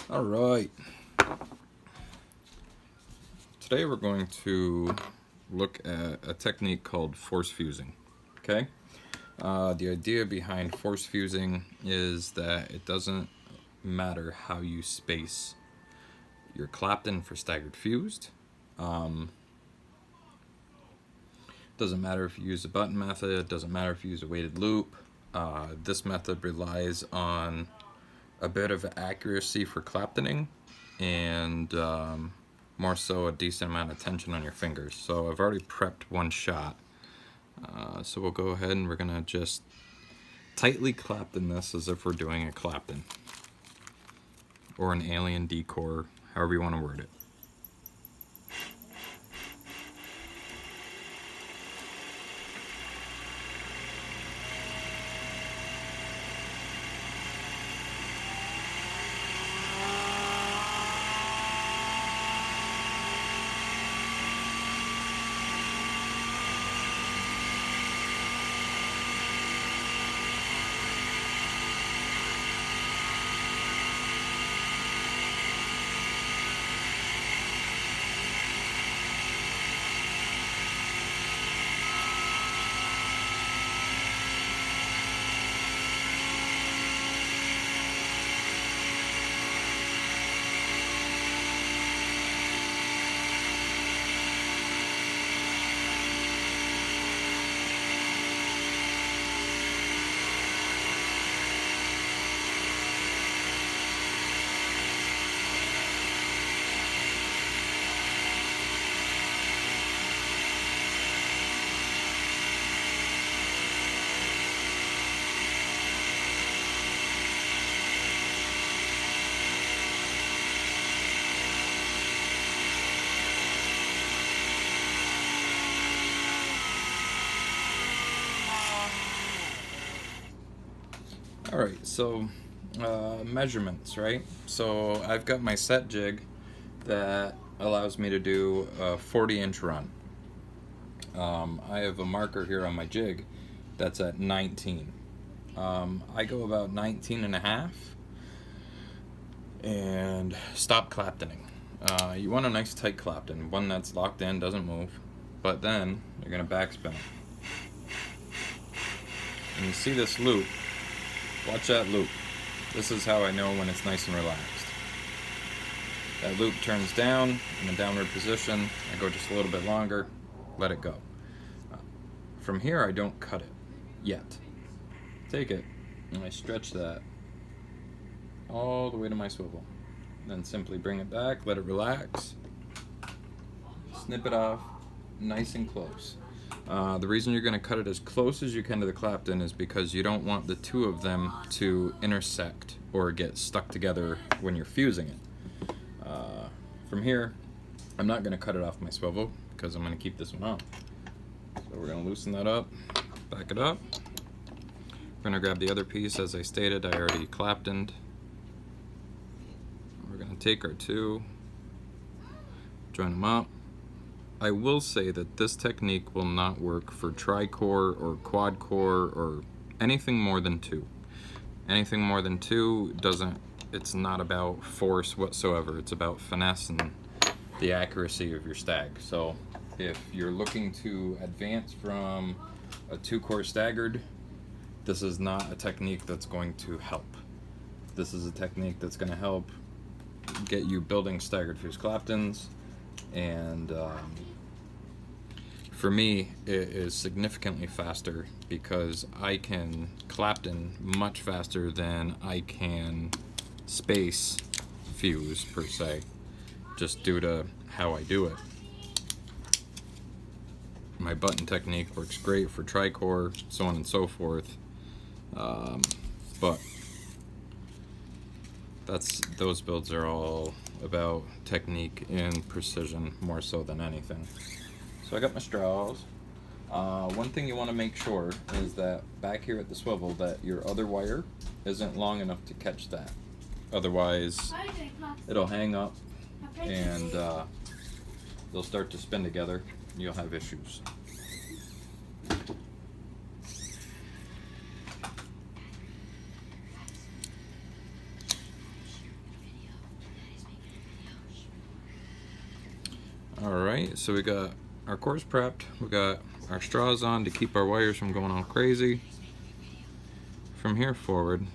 All right. Today we're going to look at a technique called force fusing. Okay? The idea behind force fusing is that it doesn't matter how you space your Clapton for staggered fused. Doesn't matter if you use a button method, doesn't matter if you use a weighted loop. This method relies on a bit of accuracy for Claptoning and more so a decent amount of tension on your fingers. So I've already prepped one shot. So we'll go ahead and we're going to just tightly Clapton this as if we're doing a Clapton. Or an alien decor, however you want to word it. All right, so measurements, right? So I've got my set jig that allows me to do a 40-inch run. I have a marker here on my jig that's at 19. I go about 19 and a half and stop Claptoning. You want a nice tight Clapton, one that's locked in, doesn't move, but then you're going to backspin it. And you see this loop. Watch that loop. This is how I know when it's nice and relaxed. That loop turns down in a downward position. I go just a little bit longer, let it go. From here, I don't cut it yet. Take it, and I stretch that all the way to my swivel. Then simply bring it back, let it relax, snip it off, nice and close. The reason you're going to cut it as close as you can to the Clapton is because you don't want the two of them to intersect or get stuck together when you're fusing it. From here, I'm not going to cut it off my swivel because I'm going to keep this one on. So we're going to loosen that up, back it up. We're going to grab the other piece. As I stated, I already Claptoned. We're going to take our two, join them up. I will say that this technique will not work for tri-core or quad-core or anything more than two. Anything more than two it's not about force whatsoever. It's about finesse and the accuracy of your stag. So if you're looking to advance from a 2-core staggered, this is not a technique that's going to help. This is a technique that's going to help get you building staggered fused Claptons, and for me it is significantly faster because I can Clapton much faster than I can space fuse per se, just due to how I do it. My button technique works great for tri-core, so on and so forth, but those builds are all about technique and precision more so than anything. So I got my straws. One thing you want to make sure is that back here at the swivel that your other wire isn't long enough to catch that. Otherwise, it'll hang up and they'll start to spin together and you'll have issues. Alright, so we got our cores prepped, we got our straws on to keep our wires from going all crazy. From here forward,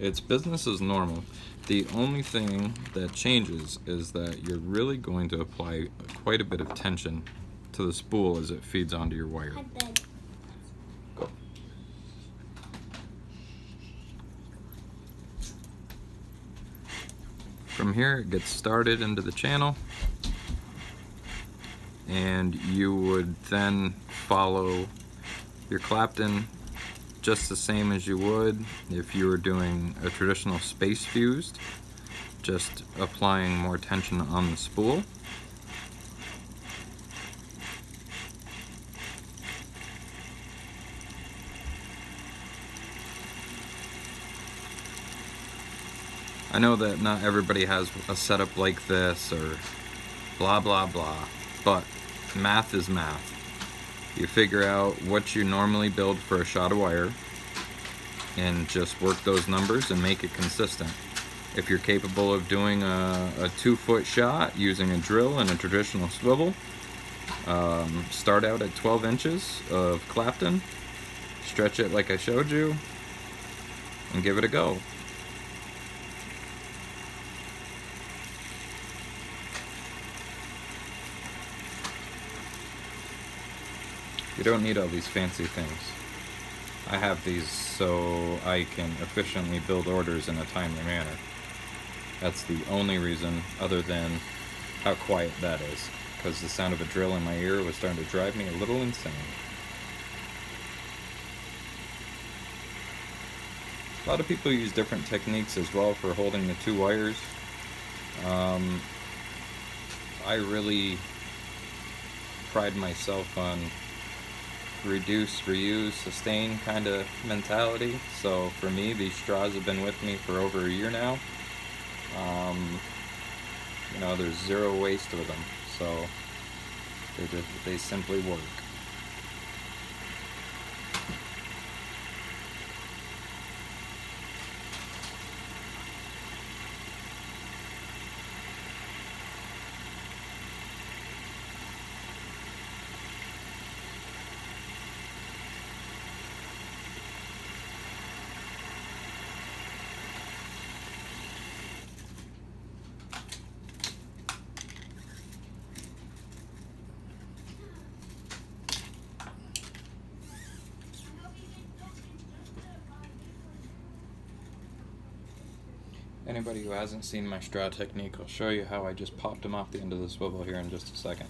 it's business as normal. The only thing that changes is that you're really going to apply quite a bit of tension to the spool as it feeds onto your wire. Go. From here, it gets started into the channel, and you would then follow your Clapton just the same as you would if you were doing a traditional space fused, just applying more tension on the spool. I know that not everybody has a setup like this or blah blah blah, but math is math. You figure out what you normally build for a shot of wire and just work those numbers and make it consistent. If you're capable of doing a 2-foot shot using a drill and a traditional swivel, start out at 12 inches of Clapton, stretch it like I showed you, and give it a go. You don't need all these fancy things. I have these so I can efficiently build orders in a timely manner. That's the only reason, other than how quiet that is, because the sound of a drill in my ear was starting to drive me a little insane. A lot of people use different techniques as well for holding the two wires. I really pride myself on reduce, reuse, sustain kind of mentality. So for me, these straws have been with me for over a year now. You know, there's zero waste with them, so they simply work. Anybody who hasn't seen my straw technique, I'll show you how I just popped them off the end of the swivel here in just a second.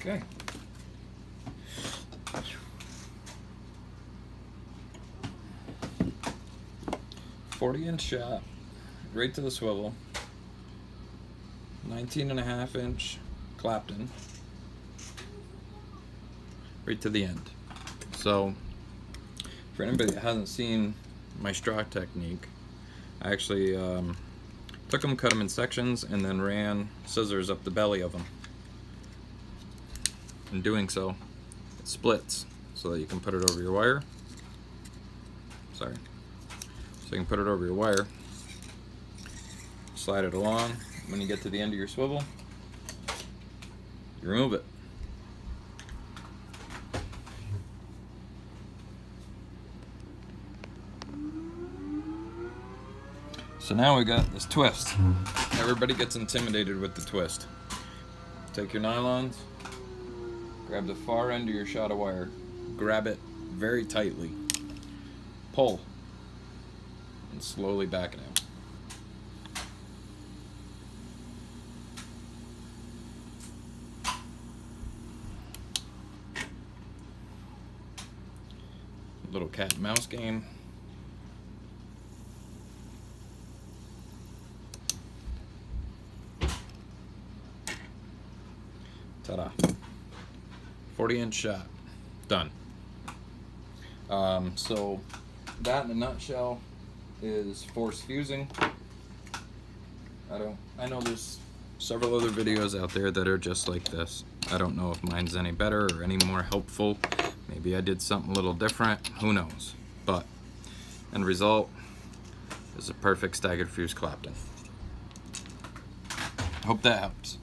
Okay. .40-inch shot, right to the swivel. 19.5-inch Clapton, right to the end. So, for anybody that hasn't seen my straw technique, I actually took them, cut them in sections, and then ran scissors up the belly of them. In doing so, it splits so that you can put it over your wire. Sorry. So you can put it over your wire, slide it along. When you get to the end of your swivel, you remove it. So now we got this twist. Everybody gets intimidated with the twist. Take your nylons, grab the far end of your shot of wire, grab it very tightly, pull, and slowly back it out. Little cat and mouse game. Ta-da. 40-inch shot. Done. So that in a nutshell is force fusing. I know there's several other videos out there that are just like this. I don't know if mine's any better or any more helpful. Maybe I did something a little different. Who knows? But end result is a perfect staggered fuse Clapton. Hope that helps.